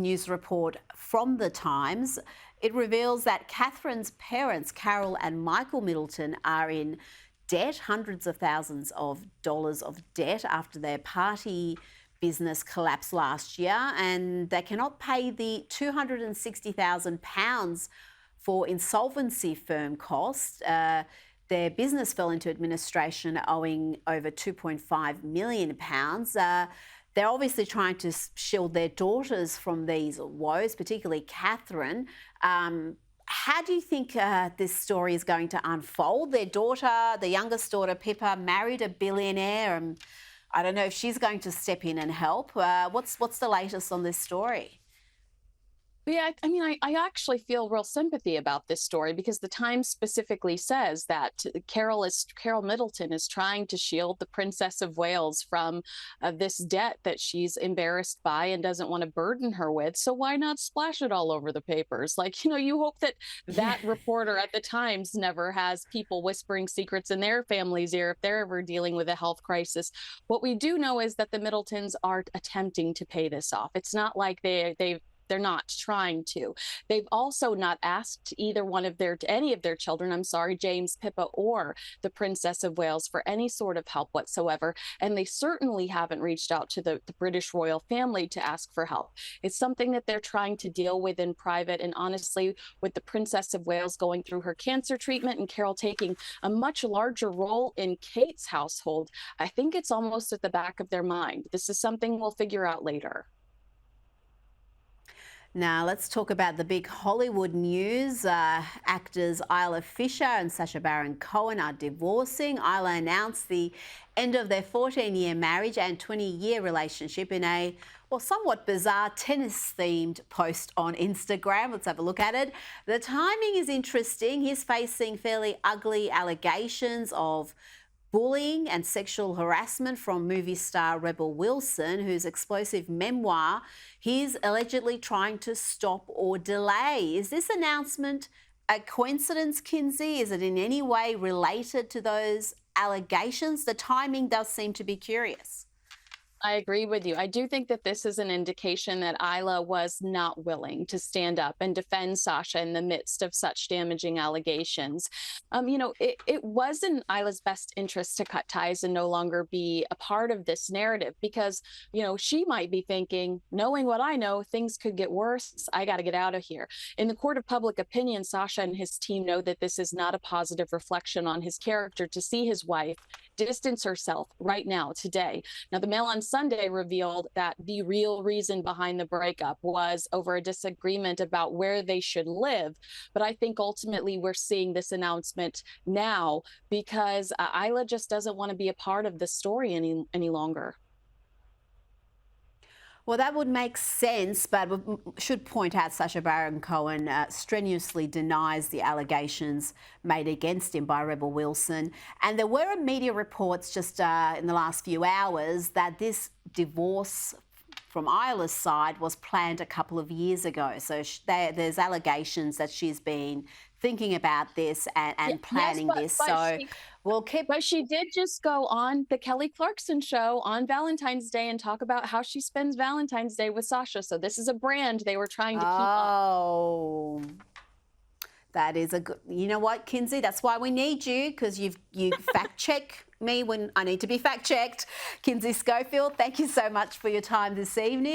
News report from the Times. It reveals that Catherine's parents, Carole and Michael Middleton, are in debt, hundreds of thousands of dollars of debt after their party business collapsed last year, and they cannot pay the £260,000 for insolvency firm costs. Their business fell into administration owing over £2.5 million. They're obviously trying to shield their daughters from these woes, particularly Catherine. How do you think this story is going to unfold? Their daughter, the youngest daughter, Pippa, married a billionaire. And I don't know if she's going to step in and help. What's the latest on this story? Yeah, I actually feel real sympathy about this story because the Times specifically says that Carole Middleton is trying to shield the Princess of Wales from this debt that she's embarrassed by and doesn't want to burden her with. So why not splash it all over the papers? You hope that that reporter at the Times never has people whispering secrets in their family's ear if they're ever dealing with a health crisis. What we do know is that the Middletons are attempting to pay this off. It's not like they're not trying to. They've also not asked any of their children, James, Pippa, or the Princess of Wales for any sort of help whatsoever. And they certainly haven't reached out to the British royal family to ask for help. It's something that they're trying to deal with in private. And honestly, with the Princess of Wales going through her cancer treatment and Carole taking a much larger role in Kate's household, I think it's almost at the back of their mind. This is something we'll figure out later. Now, let's talk about the big Hollywood news. Actors Isla Fisher and Sacha Baron Cohen are divorcing. Isla announced the end of their 14-year marriage and 20-year relationship in a, somewhat bizarre tennis-themed post on Instagram. Let's have a look at it. The timing is interesting. He's facing fairly ugly allegations of bullying and sexual harassment from movie star Rebel Wilson, whose explosive memoir he's allegedly trying to stop or delay. Is this announcement a coincidence, Kinsey? Is it in any way related to those allegations? The timing does seem to be curious. I agree with you. I do think that this is an indication that Isla was not willing to stand up and defend Sacha in the midst of such damaging allegations. It was in Isla's best interest to cut ties and no longer be a part of this narrative because, she might be thinking, knowing what I know, things could get worse. I got to get out of here. In the court of public opinion, Sacha and his team know that this is not a positive reflection on his character to see his wife distance herself right now, today. Now, the Mail on Sunday revealed that the real reason behind the breakup was over a disagreement about where they should live. But I think ultimately we're seeing this announcement now because Isla just doesn't want to be a part of the story any longer. Well, that would make sense, but we should point out Sacha Baron Cohen strenuously denies the allegations made against him by Rebel Wilson. And there were media reports just in the last few hours that this divorce from Isla's side was planned a couple of years ago. So there's allegations that she's been thinking about this and planning this. But she did just go on the Kelly Clarkson show on Valentine's Day and talk about how she spends Valentine's Day with Sacha. So this is a brand they were trying to keep up. Oh, that is a good. You know what, Kinsey? That's why we need you, because you fact check me when I need to be fact checked. Kinsey Schofield, thank you so much for your time this evening.